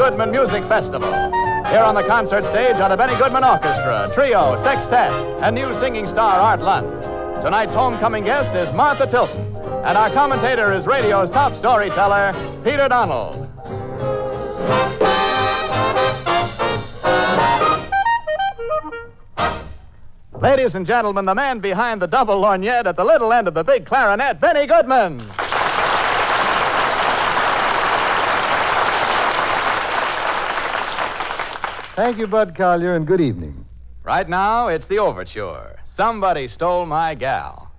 Goodman Music Festival. Here on the concert stage are the Benny Goodman Orchestra, Trio, Sextet, and new singing star Art Lund. Tonight's homecoming guest is Martha Tilton, and our commentator is radio's top storyteller, Peter Donald. Ladies and gentlemen, the man behind the double lorgnette at the little end of the big clarinet, Benny Goodman. Thank you, Bud Collier, and good evening. Right now, it's the overture. Somebody Stole My Gal.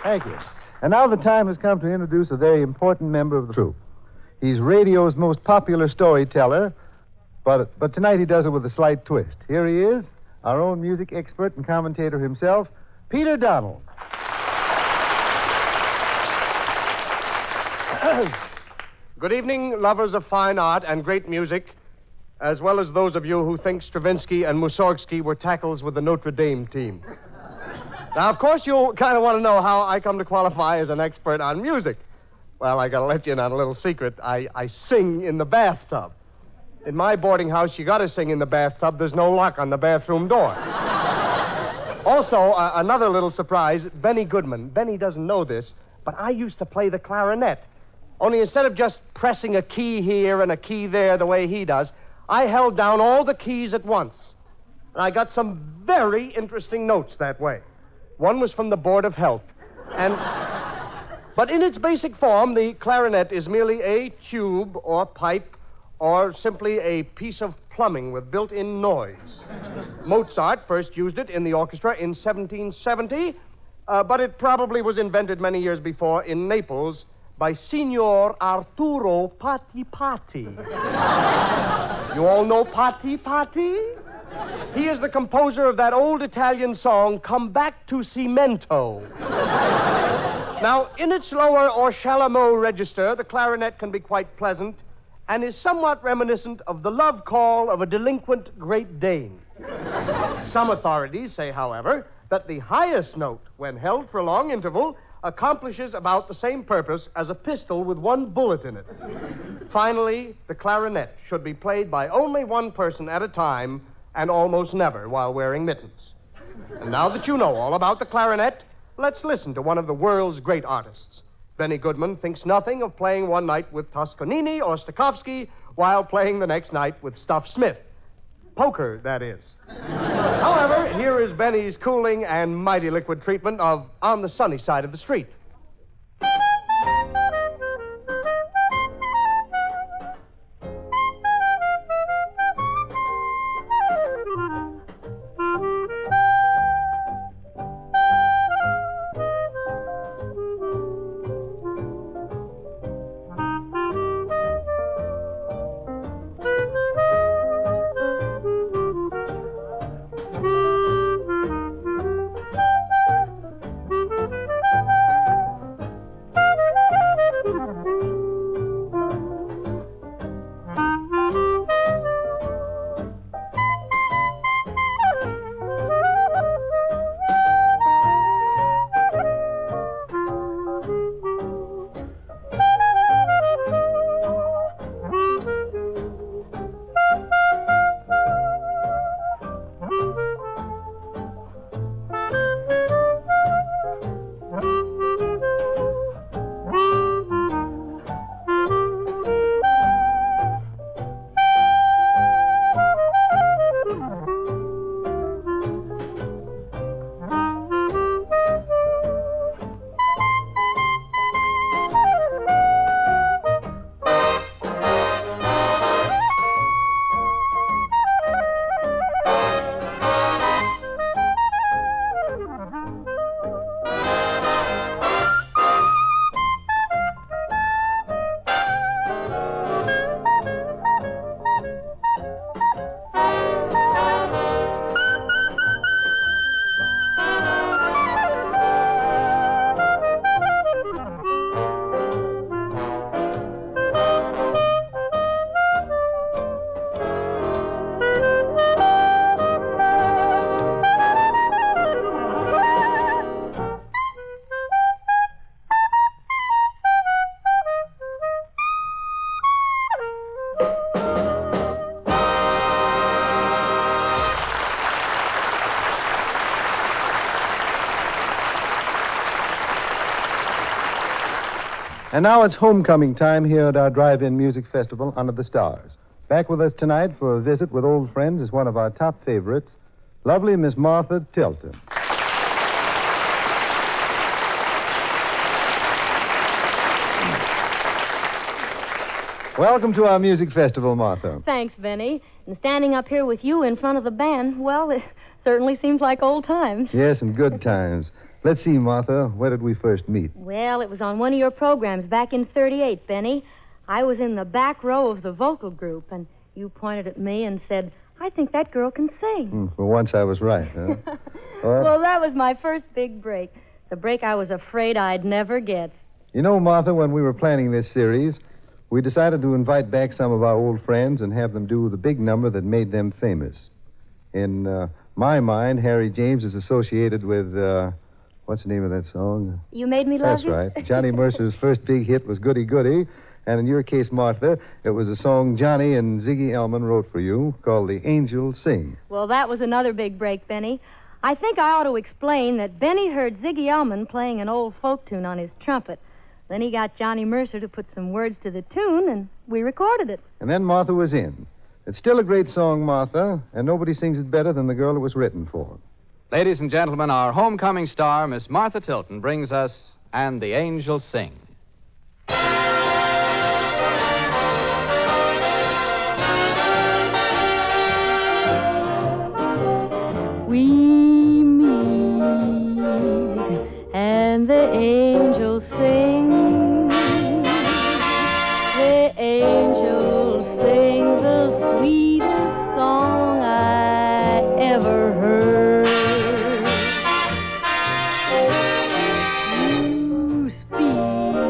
Thank you. And now the time has come to introduce a very important member of the troupe. He's radio's most popular storyteller, but tonight he does it with a slight twist. Here he is, our own music expert and commentator himself, Peter Donald. Good evening, lovers of fine art and great music, as well as those of you who think Stravinsky and Mussorgsky were tackles with the Notre Dame team. Now, of course, you kind of want to know how I come to qualify as an expert on music. Well, I got to let you in on a little secret. I sing in the bathtub. In my boarding house, you got to sing in the bathtub. There's no lock on the bathroom door. Also, another little surprise, Benny Goodman. Benny doesn't know this, but I used to play the clarinet. Only instead of just pressing a key here and a key there the way he does, I held down all the keys at once. And I got some very interesting notes that way. One was from the Board of Health. But in its basic form, the clarinet is merely a tube or pipe or simply a piece of plumbing with built-in noise. Mozart first used it in the orchestra in 1770, but it probably was invented many years before in Naples by Signor Arturo Patti. You all know Patti? He is the composer of that old Italian song, Come Back to Cimento. Now, in its lower or chalumeau register, the clarinet can be quite pleasant and is somewhat reminiscent of the love call of a delinquent Great Dane. Some authorities say, however, that the highest note, when held for a long interval, accomplishes about the same purpose as a pistol with one bullet in it. Finally, the clarinet should be played by only one person at a time, and almost never while wearing mittens. And now that you know all about the clarinet, let's listen to one of the world's great artists. Benny Goodman thinks nothing of playing one night with Toscanini or Stokowski while playing the next night with Stuff Smith. Poker, that is. However, here is Benny's cooling and mighty liquid treatment of On the Sunny Side of the Street. And now it's homecoming time here at our drive-in music festival under the stars. Back with us tonight for a visit with old friends is one of our top favorites, lovely Miss Martha Tilton. Welcome to our music festival, Martha. Thanks, Benny. And standing up here with you in front of the band, well, it certainly seems like old times. Yes, and good times. Let's see, Martha, where did we first meet? Well, it was on one of your programs back in '38, Benny. I was in the back row of the vocal group, and you pointed at me and said, I think that girl can sing. For once I was right, huh? Well, that was my first big break. The break I was afraid I'd never get. You know, Martha, when we were planning this series, we decided to invite back some of our old friends and have them do the big number that made them famous. In my mind, Harry James is associated with, what's the name of that song? You Made Me Love You? That's right. Johnny Mercer's first big hit was Goody Goody. And in your case, Martha, it was a song Johnny and Ziggy Elman wrote for you called The Angels Sing. Well, that was another big break, Benny. I think I ought to explain that Benny heard Ziggy Elman playing an old folk tune on his trumpet. Then he got Johnny Mercer to put some words to the tune, and we recorded it. And then Martha was in. It's still a great song, Martha, and nobody sings it better than the girl it was written for. Ladies and gentlemen, our homecoming star, Miss Martha Tilton, brings us And the Angels Sing. We meet and the angels sing. The angels sing the sweetest song I ever heard. You speak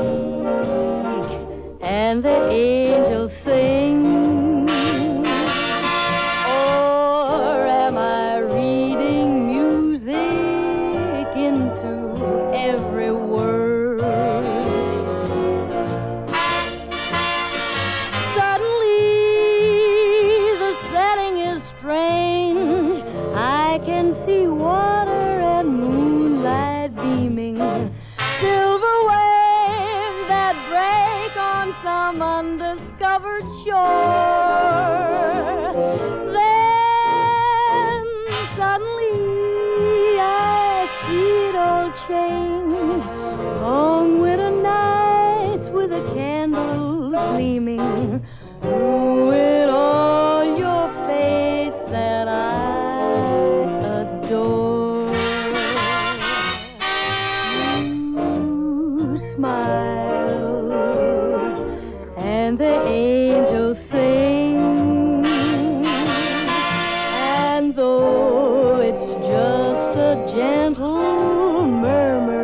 discovered shore. Then suddenly I see it all change. Long winter nights with a candle gleaming. Through it all, your face that I adore. You smile, and the angels sing. And though it's just a gentle murmur,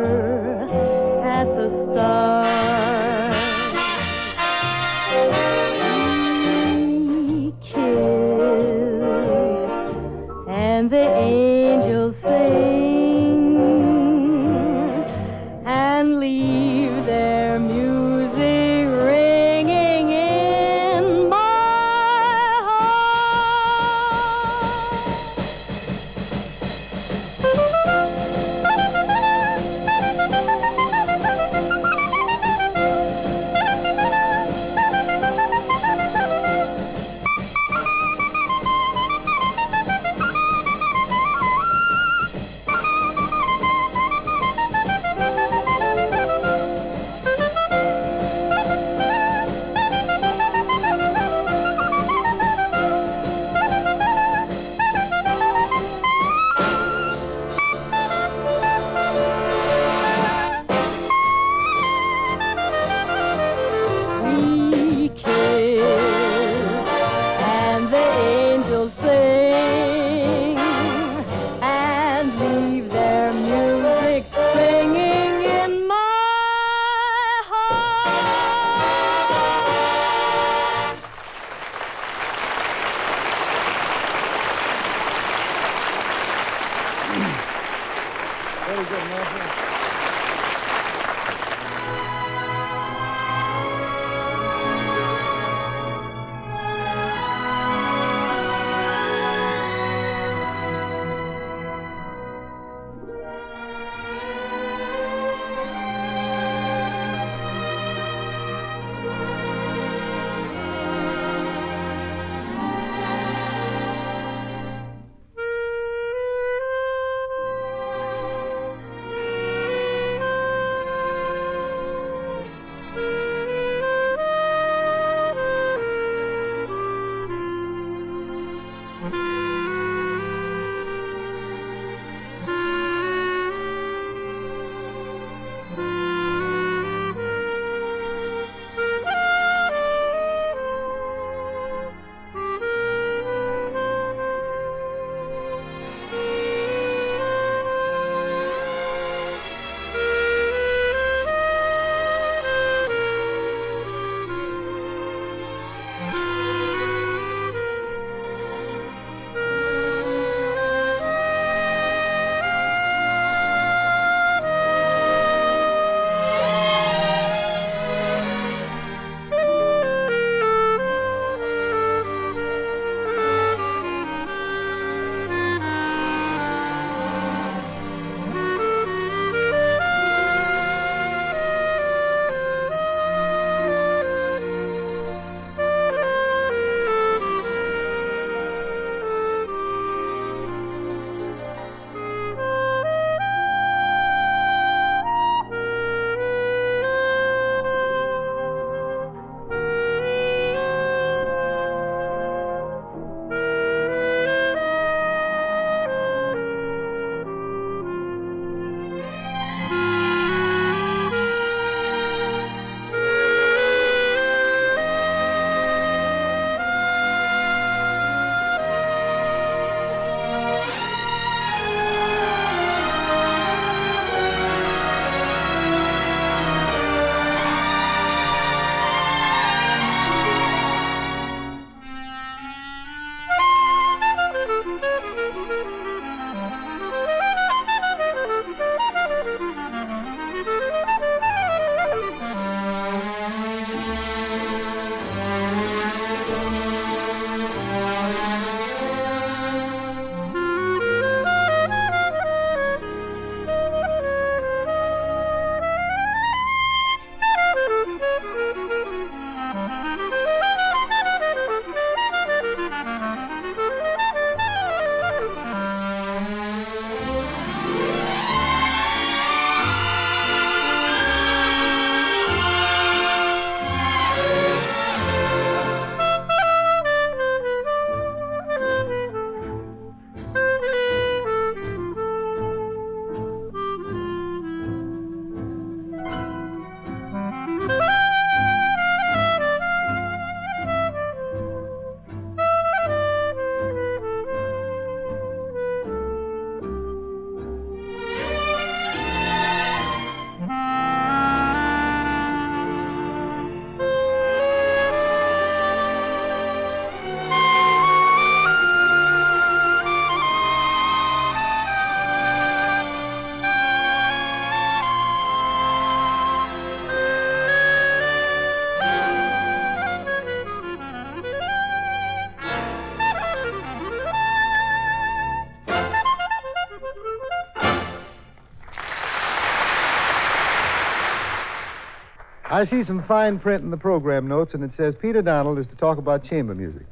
I see some fine print in the program notes, and it says Peter Donald is to talk about chamber music.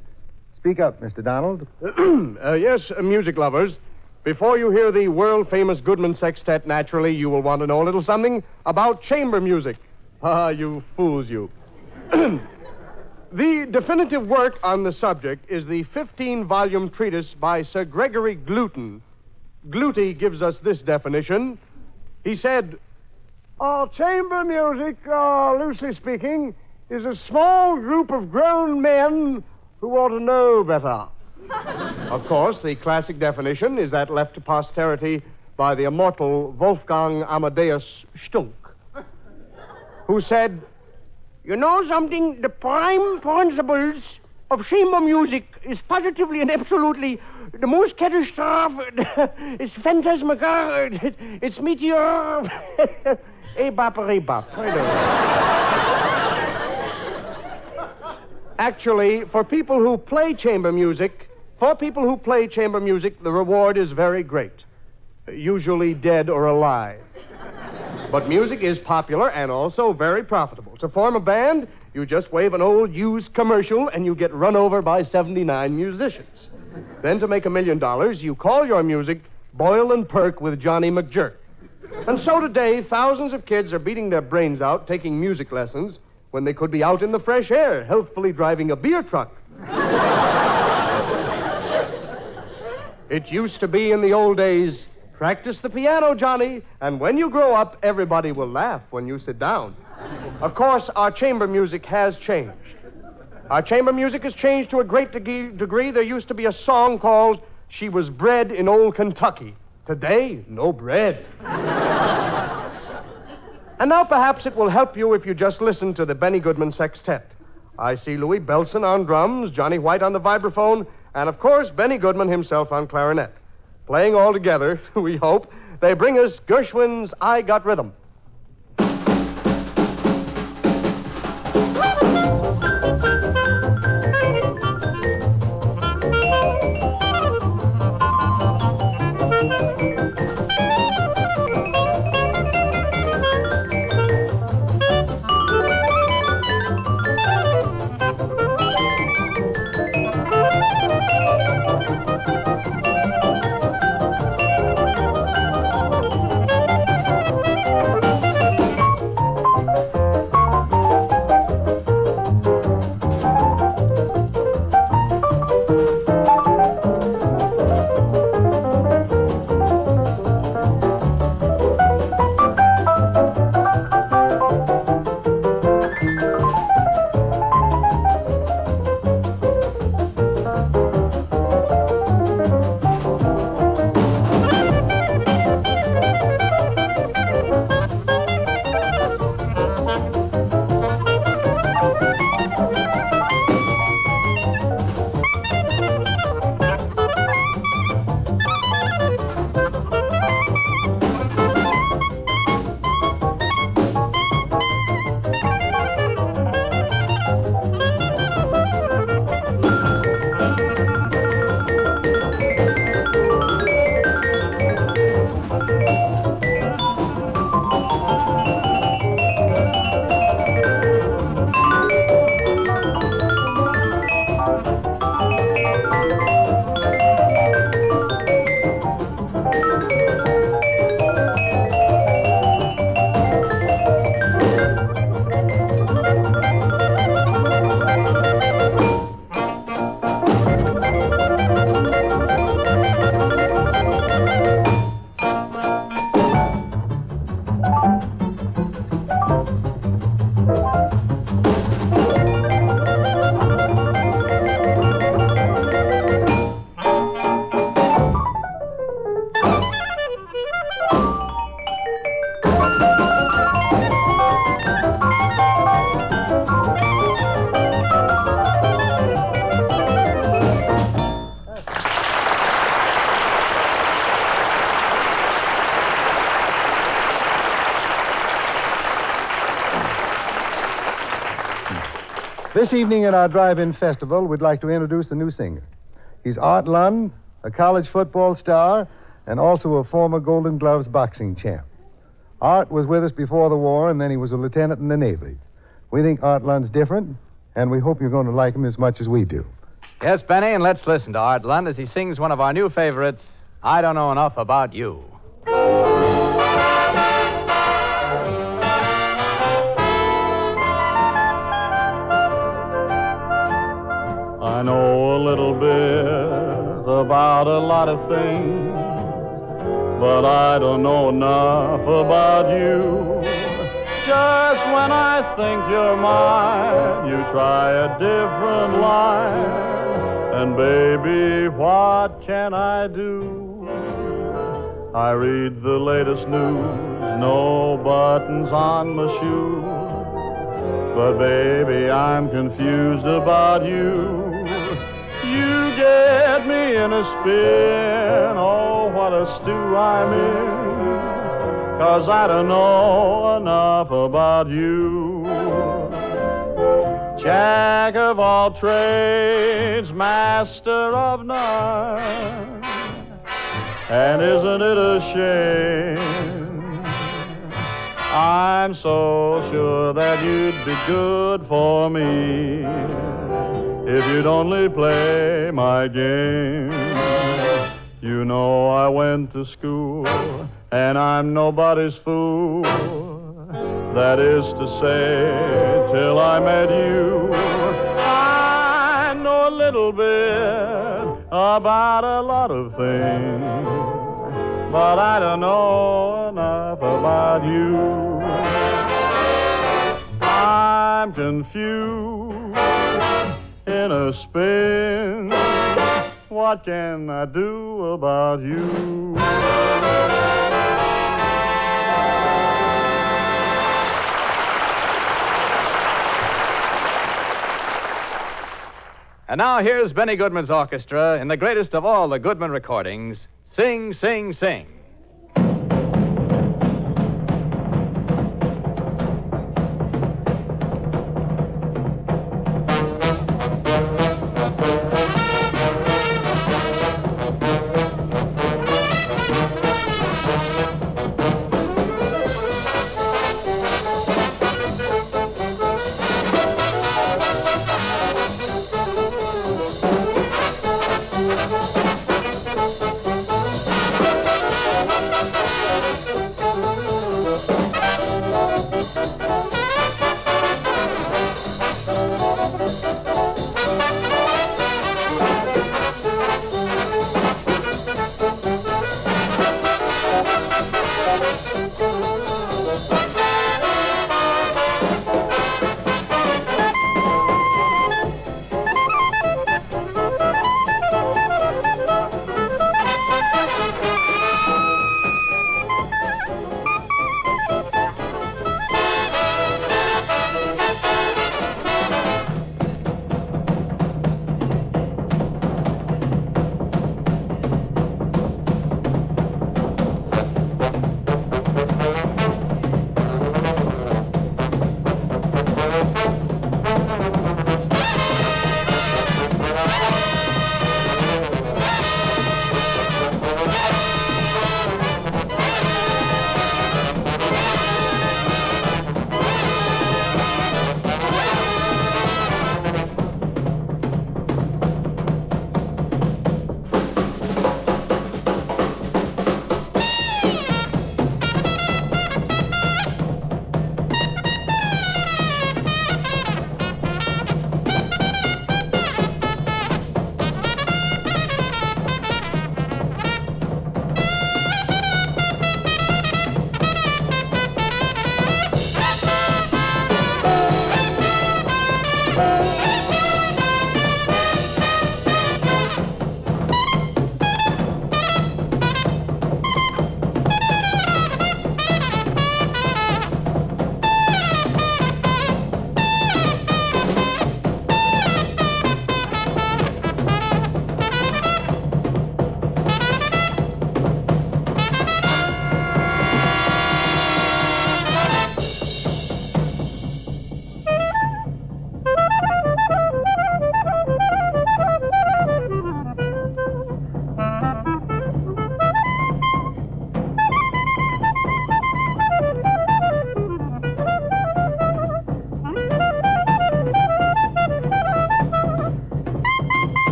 Speak up, Mr. Donald. Yes, music lovers. Before you hear the world-famous Goodman sextet, naturally, you will want to know a little something about chamber music. Ah, you fools, you. The definitive work on the subject is the 15-volume treatise by Sir Gregory Gluten. Gluty gives us this definition. He said, chamber music, loosely speaking, is a small group of grown men who ought to know better. Of course, the classic definition is that left to posterity by the immortal Wolfgang Amadeus Stunk, who said, "You know something? The prime principles of chamber music is positively and absolutely the most catastrophic. It's phantasmagoric. It's meteor. Ebap. Actually, for people who play chamber music, the reward is very great. Usually dead or alive. But music is popular and also very profitable. To form a band, you just wave an old used commercial and you get run over by 79 musicians. Then to make $1 million, you call your music Boil and Perk with Johnny McJerk. And so today, thousands of kids are beating their brains out taking music lessons when they could be out in the fresh air, healthfully driving a beer truck. It used to be in the old days, practice the piano, Johnny, and when you grow up, everybody will laugh when you sit down. Of course, our chamber music has changed. Our chamber music has changed to a great degree. There used to be a song called She Was Bred in Old Kentucky. Today, no bread. And now perhaps it will help you if you just listen to the Benny Goodman Sextet. I see Louis Belson on drums, Johnny White on the vibraphone, and of course, Benny Goodman himself on clarinet. Playing all together, we hope, they bring us Gershwin's I Got Rhythm. This evening at our drive-in festival, we'd like to introduce the new singer. He's Art Lund, a college football star, and also a former Golden Gloves boxing champ. Art was with us before the war, and then he was a lieutenant in the Navy. We think Art Lund's different, and we hope you're going to like him as much as we do. Yes, Benny, and let's listen to Art Lund as he sings one of our new favorites, I Don't Know Enough About You. I know a little bit about a lot of things, but I don't know enough about you. Just when I think you're mine, you try a different line. And baby, what can I do? I read the latest news, no buttons on my shoes. But baby, I'm confused about you. You get me in a spin, oh, what a stew I'm in. 'Cause I don't know enough about you. Jack of all trades, master of none. And isn't it a shame? I'm so sure that you'd be good for me if you'd only play my game. You know I went to school, and I'm nobody's fool. That is to say, till I met you. I know a little bit about a lot of things, but I don't know enough about you. I'm confused in a spin. What can I do about you? And now here's Benny Goodman's orchestra in the greatest of all the Goodman recordings, Sing, Sing, Sing.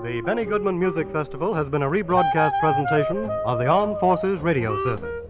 The Benny Goodman Music Festival has been a rebroadcast presentation of the Armed Forces Radio Service.